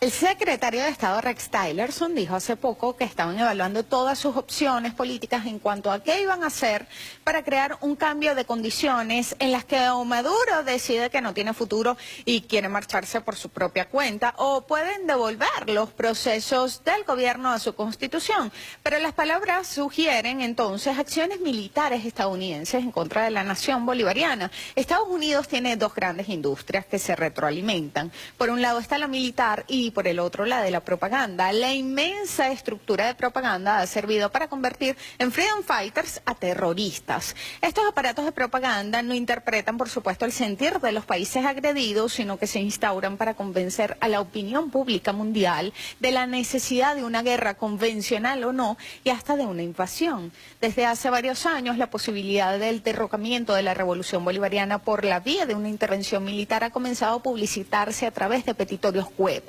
El secretario de Estado Rex Tillerson dijo hace poco que estaban evaluando todas sus opciones políticas en cuanto a qué iban a hacer para crear un cambio de condiciones en las que o Maduro decide que no tiene futuro y quiere marcharse por su propia cuenta, o pueden devolver los procesos del gobierno a su constitución. Pero las palabras sugieren entonces acciones militares estadounidenses en contra de la nación bolivariana. Estados Unidos tiene dos grandes industrias que se retroalimentan. Por un lado está la militar y por el otro la de la propaganda. La inmensa estructura de propaganda ha servido para convertir en freedom fighters a terroristas. Estos aparatos de propaganda no interpretan, por supuesto, el sentir de los países agredidos, sino que se instauran para convencer a la opinión pública mundial de la necesidad de una guerra convencional o no, y hasta de una invasión. Desde hace varios años, la posibilidad del derrocamiento de la revolución bolivariana por la vía de una intervención militar ha comenzado a publicitarse a través de petitorios web.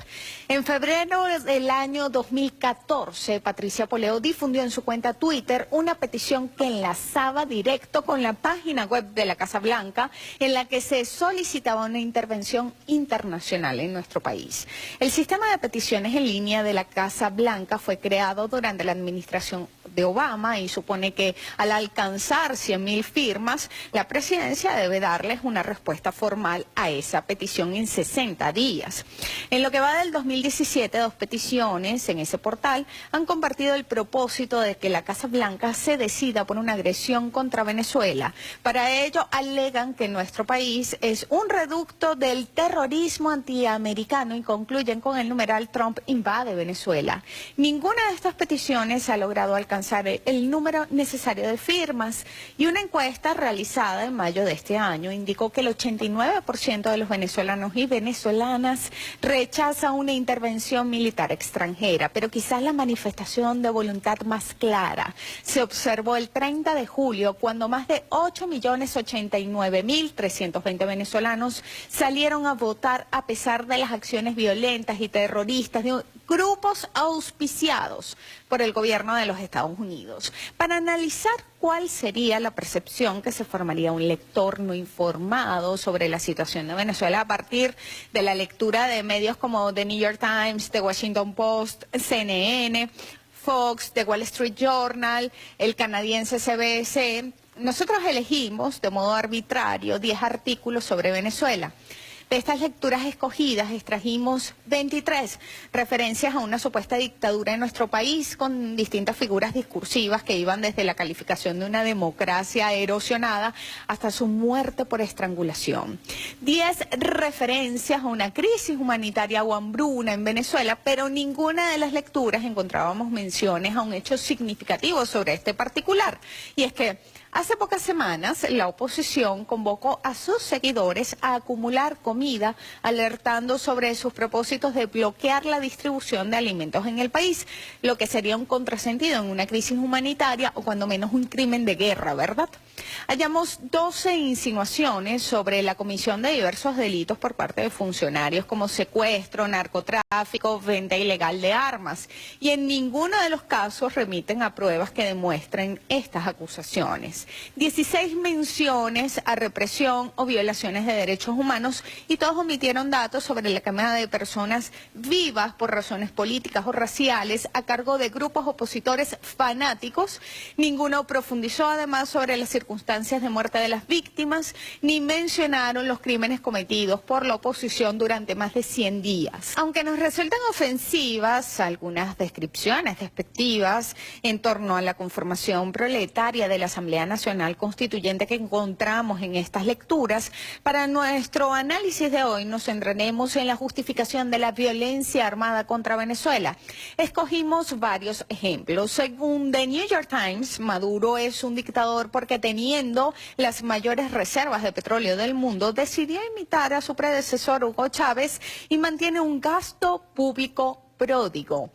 En febrero del año 2014, Patricia Poleo difundió en su cuenta Twitter una petición que enlazaba directo con la página web de la Casa Blanca, en la que se solicitaba una intervención internacional en nuestro país. El sistema de peticiones en línea de la Casa Blanca fue creado durante la administración de Obama y supone que al alcanzar 100.000 firmas, la presidencia debe darles una respuesta formal a esa petición en 60 días. En lo que va del 2017, dos peticiones en ese portal han compartido el propósito de que la Casa Blanca se decida por una agresión contra Venezuela. Para ello, alegan que nuestro país es un reducto del terrorismo antiamericano y concluyen con el numeral Trump invade Venezuela. Ninguna de estas peticiones ha logrado alcanzar el número necesario de firmas, y una encuesta realizada en mayo de este año indicó que el 89% de los venezolanos y venezolanas rechaza una intervención militar extranjera, pero quizás la manifestación de voluntad más clara se observó el 30 de julio, cuando más de 8.089.320 venezolanos salieron a votar a pesar de las acciones violentas y terroristas de grupos auspiciados por el gobierno de los Estados Unidos. Para analizar cuál sería la percepción que se formaría un lector no informado sobre la situación de Venezuela a partir de la lectura de medios como The New York Times, The Washington Post, CNN, Fox, The Wall Street Journal, el canadiense CBS, nosotros elegimos de modo arbitrario 10 artículos sobre Venezuela. De estas lecturas escogidas extrajimos 23 referencias a una supuesta dictadura en nuestro país, con distintas figuras discursivas que iban desde la calificación de una democracia erosionada hasta su muerte por estrangulación. 10 referencias a una crisis humanitaria o hambruna en Venezuela, pero ninguna de las lecturas encontrábamos menciones a un hecho significativo sobre este particular, y es que hace pocas semanas la oposición convocó a sus seguidores a acumular comida, alertando sobre sus propósitos de bloquear la distribución de alimentos en el país, lo que sería un contrasentido en una crisis humanitaria o cuando menos un crimen de guerra, ¿verdad? Hallamos 12 insinuaciones sobre la comisión de diversos delitos por parte de funcionarios como secuestro, narcotráfico, venta ilegal de armas, y en ninguno de los casos remiten a pruebas que demuestren estas acusaciones. 16 menciones a represión o violaciones de derechos humanos, y todos omitieron datos sobre la quema de personas vivas por razones políticas o raciales a cargo de grupos opositores fanáticos. Ninguno profundizó además sobre las circunstancias de muerte de las víctimas, ni mencionaron los crímenes cometidos por la oposición durante más de 100 días. Aunque nos resultan ofensivas algunas descripciones despectivas en torno a la conformación proletaria de la Asamblea Nacional Constituyente que encontramos en estas lecturas, para nuestro análisis de hoy nos centraremos en la justificación de la violencia armada contra Venezuela. Escogimos varios ejemplos. Según The New York Times, Maduro es un dictador porque, teniendo las mayores reservas de petróleo del mundo, decidió imitar a su predecesor Hugo Chávez y mantiene un gasto público pródigo.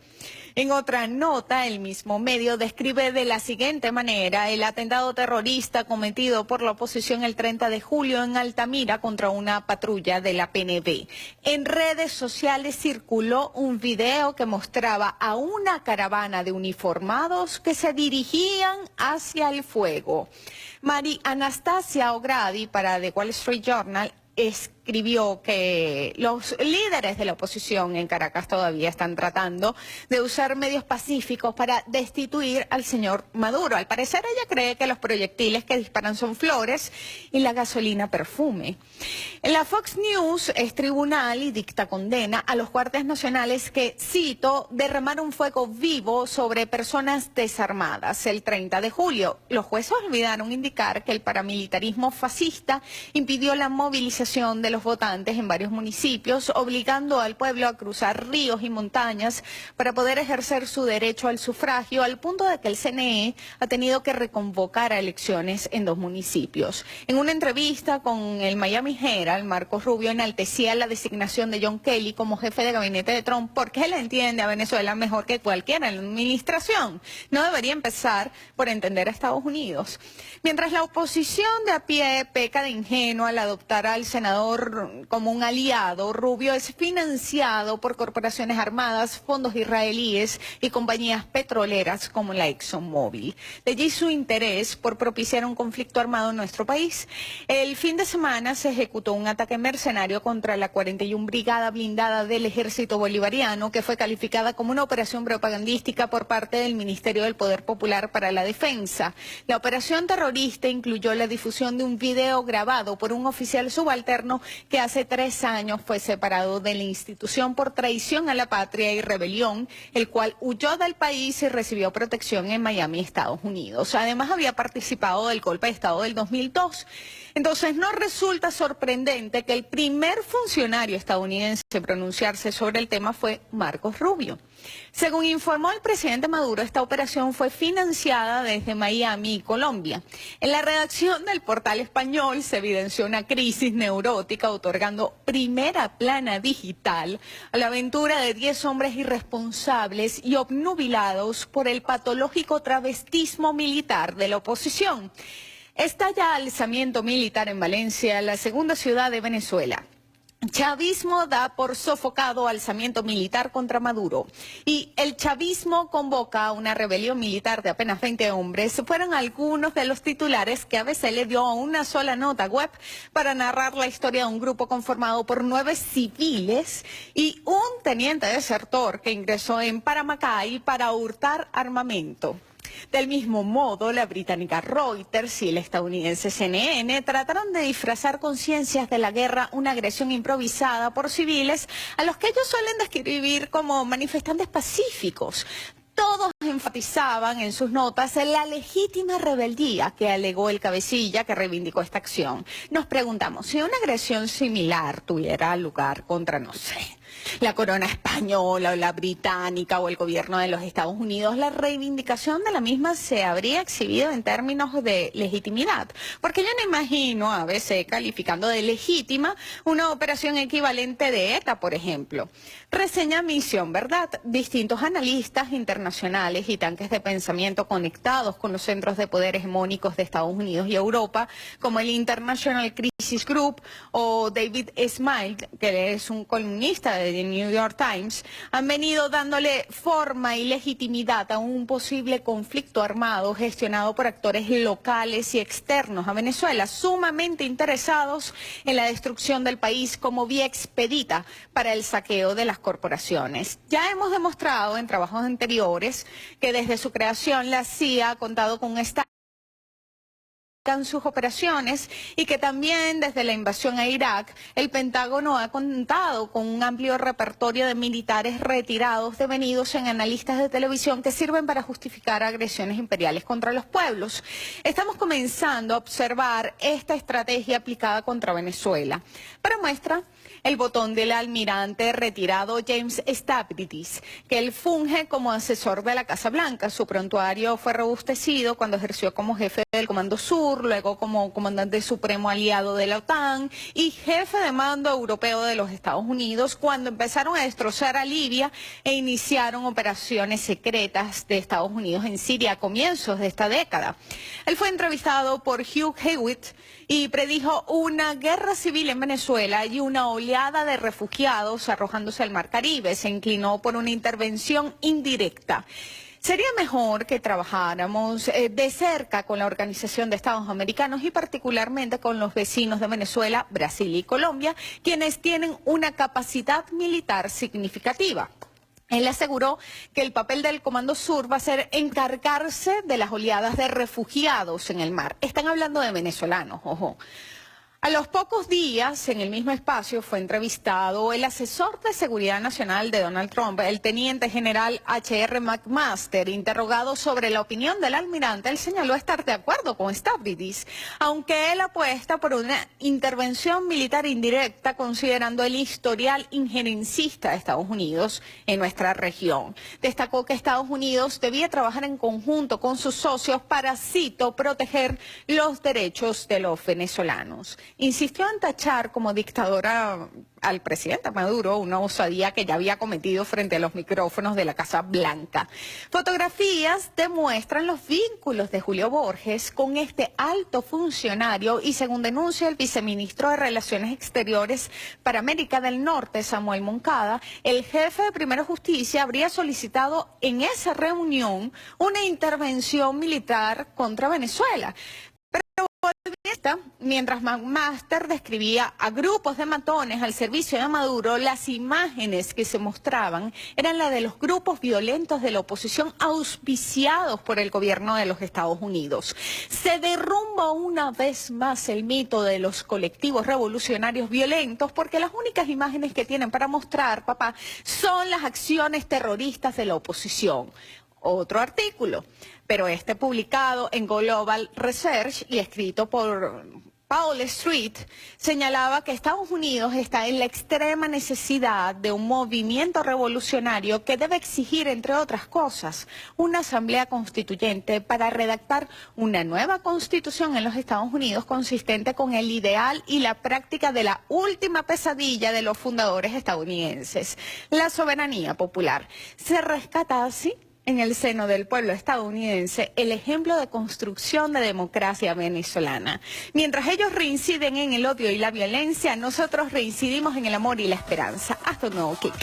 En otra nota, el mismo medio describe de la siguiente manera el atentado terrorista cometido por la oposición el 30 de julio en Altamira contra una patrulla de la PNV. En redes sociales circuló un video que mostraba a una caravana de uniformados que se dirigían hacia el fuego. María Anastasia Ogradi, para The Wall Street Journal, escribió que los líderes de la oposición en Caracas todavía están tratando de usar medios pacíficos para destituir al señor Maduro. Al parecer ella cree que los proyectiles que disparan son flores y la gasolina perfume. En la Fox News es tribunal y dicta condena a los guardias nacionales que, cito, derramaron fuego vivo sobre personas desarmadas el 30 de julio. Los jueces olvidaron indicar que el paramilitarismo fascista impidió la movilización de los votantes en varios municipios, obligando al pueblo a cruzar ríos y montañas para poder ejercer su derecho al sufragio, al punto de que el CNE ha tenido que reconvocar a elecciones en 2 municipios. En una entrevista con el Miami Herald, Marcos Rubio enaltecía la designación de John Kelly como jefe de gabinete de Trump porque él entiende a Venezuela mejor que cualquiera en la administración. No debería empezar por entender a Estados Unidos. Mientras la oposición de a pie peca de ingenua al adoptar al senador como un aliado, Rubio es financiado por corporaciones armadas, fondos israelíes y compañías petroleras como la ExxonMobil. De allí su interés por propiciar un conflicto armado en nuestro país. El fin de semana se ejecutó un ataque mercenario contra la 41 Brigada Blindada del Ejército Bolivariano, que fue calificada como una operación propagandística por parte del Ministerio del Poder Popular para la Defensa. La operación terrorista incluyó la difusión de un video grabado por un oficial subalterno que hace 3 años fue separado de la institución por traición a la patria y rebelión, el cual huyó del país y recibió protección en Miami, Estados Unidos. Además, había participado del golpe de Estado del 2002. Entonces, no resulta sorprendente que el primer funcionario estadounidense en pronunciarse sobre el tema fue Marcos Rubio. Según informó el presidente Maduro, esta operación fue financiada desde Miami y Colombia. En la redacción del portal español se evidenció una crisis neurótica otorgando primera plana digital a la aventura de 10 hombres irresponsables y obnubilados por el patológico travestismo militar de la oposición. Estalla alzamiento militar en Valencia, la segunda ciudad de Venezuela. Chavismo da por sofocado alzamiento militar contra Maduro. Y el chavismo convoca a una rebelión militar de apenas 20 hombres. Fueron algunos de los titulares que ABC le dio a una sola nota web para narrar la historia de un grupo conformado por 9 civiles y un teniente desertor que ingresó en Paramacay para hurtar armamento. Del mismo modo, la británica Reuters y el estadounidense CNN trataron de disfrazar conciencias de la guerra, una agresión improvisada por civiles a los que ellos suelen describir como manifestantes pacíficos. Todos enfatizaban en sus notas la legítima rebeldía que alegó el cabecilla que reivindicó esta acción. Nos preguntamos, si una agresión similar tuviera lugar contra, no sé, la corona española o la británica o el gobierno de los Estados Unidos, la reivindicación de la misma se habría exhibido en términos de legitimidad. Porque yo no imagino a ABC calificando de legítima una operación equivalente de ETA, por ejemplo. Reseña Misión Verdad. Distintos analistas internacionales y tanques de pensamiento conectados con los centros de poder hegemónicos de Estados Unidos y Europa, como el International Crisis Group o David Smile, que es un columnista de The New York Times, han venido dándole forma y legitimidad a un posible conflicto armado gestionado por actores locales y externos a Venezuela, sumamente interesados en la destrucción del país como vía expedita para el saqueo de las corporaciones. Ya hemos demostrado en trabajos anteriores que desde su creación la CIA ha contado con esta en sus operaciones y que también desde la invasión a Irak el Pentágono ha contado con un amplio repertorio de militares retirados devenidos en analistas de televisión que sirven para justificar agresiones imperiales contra los pueblos. Estamos comenzando a observar esta estrategia aplicada contra Venezuela. Para muestra, el botón del almirante retirado James Stavridis, que él funge como asesor de la Casa Blanca. Su prontuario fue robustecido cuando ejerció como jefe del Comando Sur, luego como comandante supremo aliado de la OTAN y jefe de mando europeo de los Estados Unidos cuando empezaron a destrozar a Libia e iniciaron operaciones secretas de Estados Unidos en Siria a comienzos de esta década. Él fue entrevistado por Hugh Hewitt y predijo una guerra civil en Venezuela y una oleada de refugiados arrojándose al Mar Caribe. Se inclinó por una intervención indirecta. Sería mejor que trabajáramos de cerca con la Organización de Estados Americanos y particularmente con los vecinos de Venezuela, Brasil y Colombia, quienes tienen una capacidad militar significativa. Él aseguró que el papel del Comando Sur va a ser encargarse de las oleadas de refugiados en el mar. Están hablando de venezolanos, ojo. A los pocos días, en el mismo espacio, fue entrevistado el asesor de Seguridad Nacional de Donald Trump, el teniente general H.R. McMaster. Interrogado sobre la opinión del almirante, él señaló estar de acuerdo con Stavridis, aunque él apuesta por una intervención militar indirecta, considerando el historial injerencista de Estados Unidos en nuestra región. Destacó que Estados Unidos debía trabajar en conjunto con sus socios para, cito, proteger los derechos de los venezolanos. Insistió en tachar como dictadora al presidente Maduro, una osadía que ya había cometido frente a los micrófonos de la Casa Blanca. Fotografías demuestran los vínculos de Julio Borges con este alto funcionario y, según denuncia el viceministro de Relaciones Exteriores para América del Norte, Samuel Moncada, el jefe de Primera Justicia habría solicitado en esa reunión una intervención militar contra Venezuela. Mientras McMaster describía a grupos de matones al servicio de Maduro, las imágenes que se mostraban eran las de los grupos violentos de la oposición auspiciados por el gobierno de los Estados Unidos. Se derrumba una vez más el mito de los colectivos revolucionarios violentos, porque las únicas imágenes que tienen para mostrar, papá, son las acciones terroristas de la oposición. Otro artículo, pero este publicado en Global Research y escrito por Paul Street, señalaba que Estados Unidos está en la extrema necesidad de un movimiento revolucionario que debe exigir, entre otras cosas, una asamblea constituyente para redactar una nueva constitución en los Estados Unidos consistente con el ideal y la práctica de la última pesadilla de los fundadores estadounidenses, la soberanía popular. Se rescata así en el seno del pueblo estadounidense el ejemplo de construcción de democracia venezolana. Mientras ellos reinciden en el odio y la violencia, nosotros reincidimos en el amor y la esperanza. Hasta un nuevo kick.